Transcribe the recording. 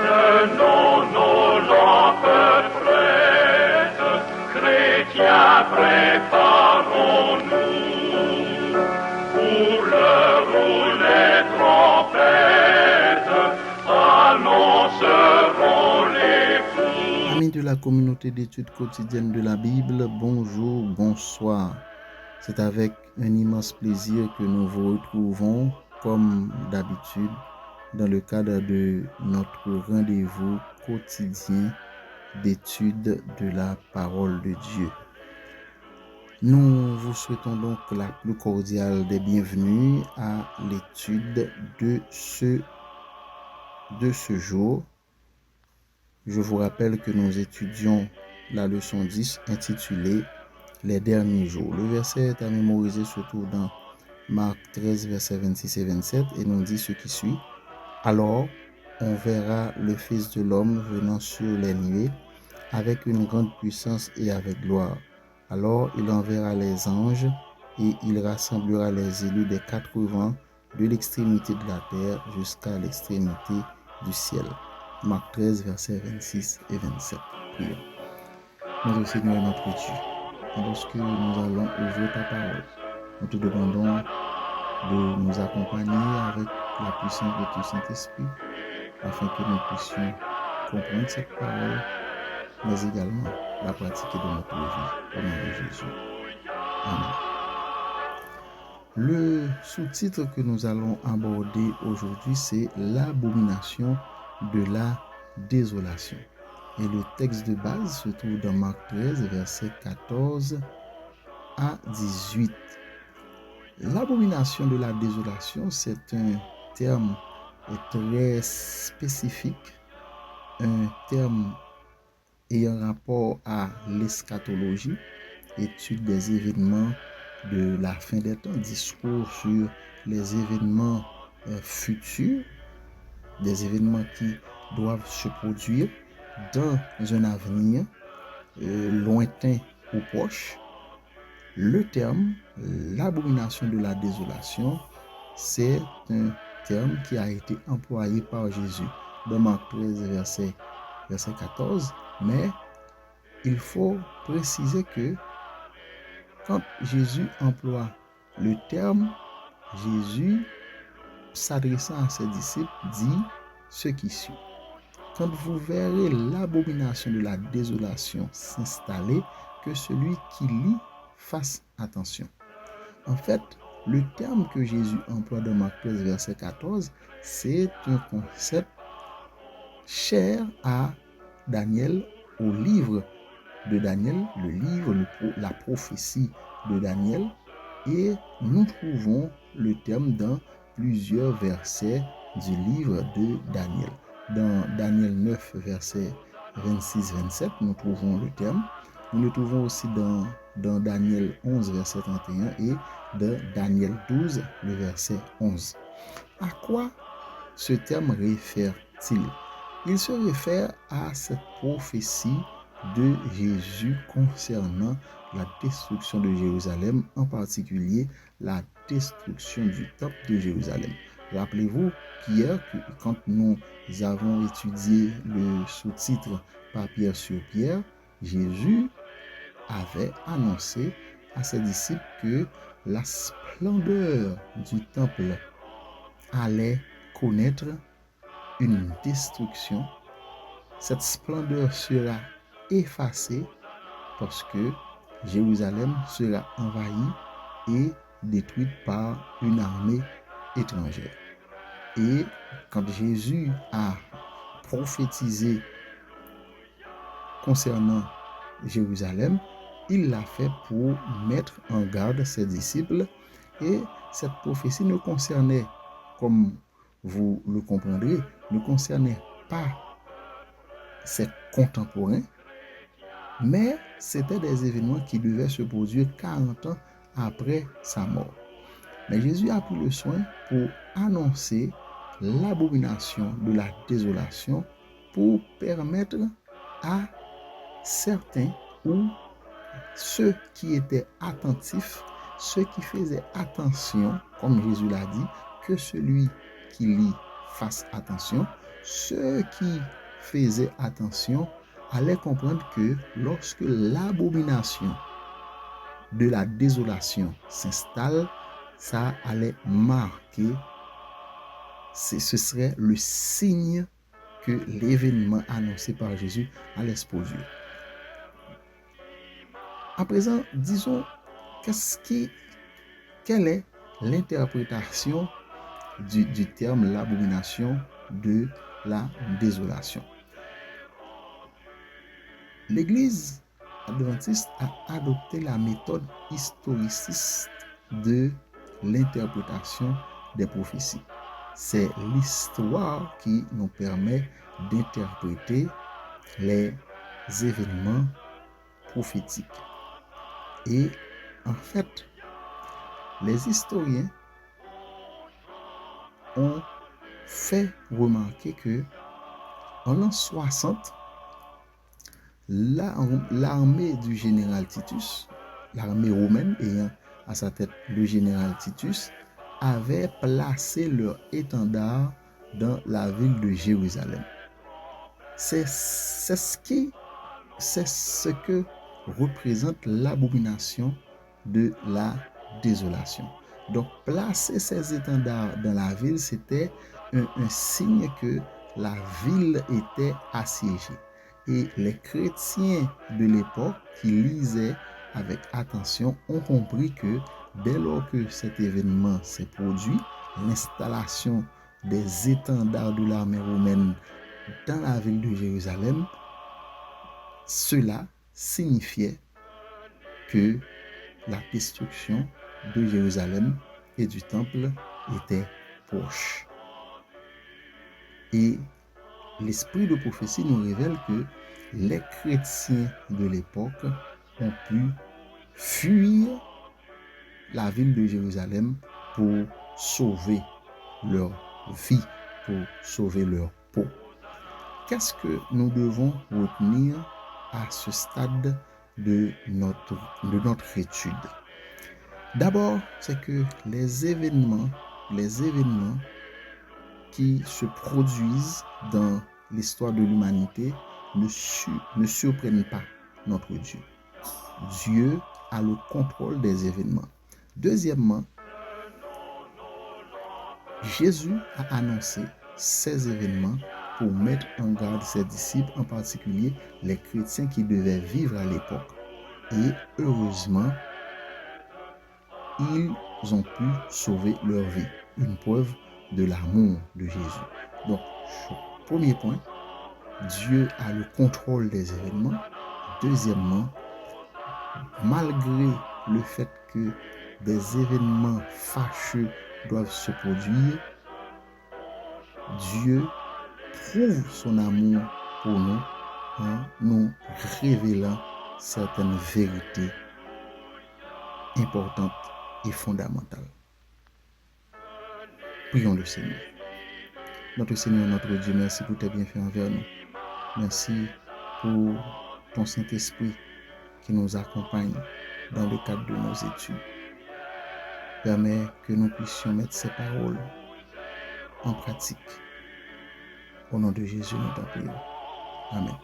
Prenons nos lampes prêtes, chrétiens, préparons-nous pour l'heure où les trompettes annonceront les fous. Amis de la communauté d'études quotidiennes de la Bible, bonjour, bonsoir. C'est avec un immense plaisir que nous vous retrouvons, comme d'habitude, dans le cadre de notre rendez-vous quotidien d'études de la parole de Dieu. Nous vous souhaitons donc la plus cordiale des bienvenues à l'étude de ce jour. Je vous rappelle que nous étudions la leçon 10 intitulée Les derniers jours. Le verset est à mémoriser surtout dans Marc 13, versets 26 et 27 et nous dit ce qui suit. Alors, on verra le Fils de l'homme venant sur les nuées avec une grande puissance et avec gloire. Alors, il enverra les anges et il rassemblera les élus des 4 vents de l'extrémité de la terre jusqu'à l'extrémité du ciel. Marc 13, versets 26 et 27. Prions. Notre Seigneur et notre Dieu, lorsque nous allons ouvrir ta parole, nous te demandons de nous accompagner avec la puissance de ton Saint-Esprit, afin que nous puissions comprendre cette parole, mais également la pratiquer dans notre vie. Au nom de Jésus. Amen. Le sous-titre que nous allons aborder aujourd'hui, c'est l'abomination de la désolation. Et le texte de base se trouve dans Marc 13, versets 14 à 18. L'abomination de la désolation, c'est un terme très spécifique, un terme ayant rapport à l'eschatologie, étude des événements de la fin des temps, discours sur les événements futurs, des événements qui doivent se produire dans un avenir lointain ou proche. Le terme, l'abomination de la désolation, c'est un terme qui a été employé par Jésus dans Marc 13, verset 14, mais il faut préciser que quand Jésus emploie le terme, Jésus, s'adressant à ses disciples, dit ce qui suit. Quand vous verrez l'abomination de la désolation s'installer, que celui qui lit fasse attention. En fait, le terme que Jésus emploie dans Marc 13, verset 14, c'est un concept cher à Daniel, au livre de Daniel, le livre, la prophétie de Daniel, et nous trouvons le terme dans plusieurs versets du livre de Daniel. Dans Daniel 9, verset 26-27, nous trouvons le terme. Nous le trouvons aussi dans Daniel 11, verset 31 et dans Daniel 12, le verset 11. À quoi ce terme réfère-t-il? Il se réfère à cette prophétie de Jésus concernant la destruction de Jérusalem, en particulier la destruction du temple de Jérusalem. Rappelez-vous qu'hier, quand nous avons étudié le sous-titre par Pierre sur Pierre, Jésus avait annoncé à ses disciples que la splendeur du temple allait connaître une destruction. Cette splendeur sera effacée parce que Jérusalem sera envahie et détruite par une armée étrangère. Et quand Jésus a prophétisé concernant Jérusalem, il l'a fait pour mettre en garde ses disciples, et cette prophétie ne concernait, comme vous le comprendrez, ne concernait pas ses contemporains, mais c'était des événements qui devaient se produire 40 ans après sa mort. Mais Jésus a pris le soin pour annoncer l'abomination de la désolation pour permettre à certains ou ceux qui étaient attentifs, ceux qui faisaient attention, comme Jésus l'a dit, que celui qui lit fasse attention, ceux qui faisaient attention allaient comprendre que lorsque l'abomination de la désolation s'installe, ça allait marquer, ce serait le signe que l'événement annoncé par Jésus allait se produire. À présent, disons, quelle est l'interprétation du terme l'abomination de la désolation? L'Église adventiste a adopté la méthode historiciste de l'interprétation des prophéties. C'est l'histoire qui nous permet d'interpréter les événements prophétiques. Et en fait, les historiens ont fait remarquer que en l'an 60, l'armée du général Titus, l'armée romaine ayant à sa tête le général Titus, avait placé leur étendard dans la ville de Jérusalem. C'est ce que représente l'abomination de la désolation. Donc, placer ces étendards dans la ville, c'était un signe que la ville était assiégée. Et les chrétiens de l'époque qui lisaient avec attention ont compris que dès lors que cet événement s'est produit, l'installation des étendards de l'armée romaine dans la ville de Jérusalem, cela signifiait que la destruction de Jérusalem et du temple était proche. Et l'esprit de prophétie nous révèle que les chrétiens de l'époque ont pu fuir la ville de Jérusalem pour sauver leur vie, pour sauver leur peau. Qu'est-ce que nous devons retenir à ce stade de notre étude? D'abord, c'est que les événements qui se produisent dans l'histoire de l'humanité ne surprennent pas notre Dieu. Dieu a le contrôle des événements. Deuxièmement, Jésus a annoncé ces événements pour mettre en garde ses disciples, en particulier les chrétiens qui devaient vivre à l'époque. Et heureusement, ils ont pu sauver leur vie. Une preuve de l'amour de Jésus. Donc, premier point, Dieu a le contrôle des événements. Deuxièmement, malgré le fait que des événements fâcheux doivent se produire, Dieu prouve son amour pour nous en nous révélant certaines vérités importantes et fondamentales. Prions le Seigneur. Notre Seigneur, notre Dieu, merci pour tes bienfaits envers nous. Merci pour ton Saint-Esprit qui nous accompagne dans le cadre de nos études. Permets que nous puissions mettre ces paroles en pratique. Au nom de Jésus, nous t'en prions. Amen.